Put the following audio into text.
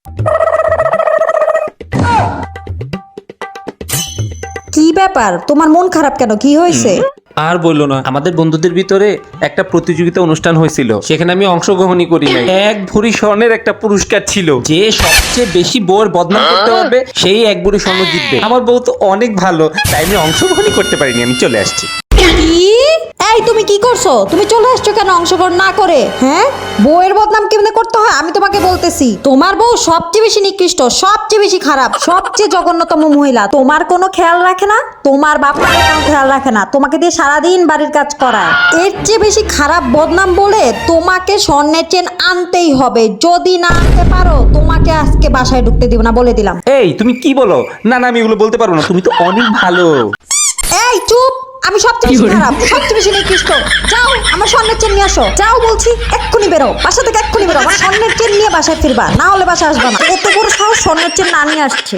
কি ব্যাপার, তোমার মন খারাপ কেন? কি হয়েছে? আর বললো না, আমাদের বন্ধুদের ভিতরে একটা প্রতিযোগিতা অনুষ্ঠান হয়েছিল, সেখানে আমি অংশগ্রহণই করি নাই। 1 ভরি স্বর্ণের একটা পুরস্কার ছিল, যে সবচেয়ে বেশি বউয়ের বদনাম করতে পারবে সেই 1 ভরি স্বর্ণ জিতবে। আমার বউ তো অনেক ভালো, তাই আমি অংশগ্রহণই করতে পারিনি, আমি চলে আসছি। কি? এই তুমি কি করছো? তুমি চলে আসছো কেন অংশগ্রহণ না করে? হ্যাঁ, বউয়ের বদনাম কেমনে করতে হয় আমি তোমাকে বলতেছি। তোমার বউ সবচেয়ে বেশি নিকৃষ্ট, সবচেয়ে বেশি খারাপ, সবচেয়ে জঘন্যতম মহিলা। তোমার কোনো খেয়াল রাখে না, তোমার বাপ মায়ের কোনো খেয়াল রাখে না, তোমাকে দিয়ে সারাদিন বাড়ির কাজ করায়। এর চেয়ে বেশি খারাপ বদনাম বলে তোমাকে স্বর্ণের চেন আনতেই হবে। যদি না আনতে পারো তোমাকে আজকে বাসায় ঢুকতে দিব না, বলে দিলাম। এই তুমি কি বলো? না না, আমি এগুলো বলতে পারবো না, তুমি তো অনেক ভালো। এই চুপ! আমি সবচেয়ে বেশি খারাপ, সবচেয়ে বেশি নিকৃষ্ট। যাও আমার স্বর্ণের চেন নিয়ে আসো, যাও বলছি, এক্ষুনি বেরো বাসা থেকে, এক্ষুনি বেরো। আমার স্বর্ণের চেন নিয়ে বাসায় ফিরবা, না হলে বাসায় আসবা না। এত বড় সাহস, স্বর্ণের চেন না নিয়ে আসছে।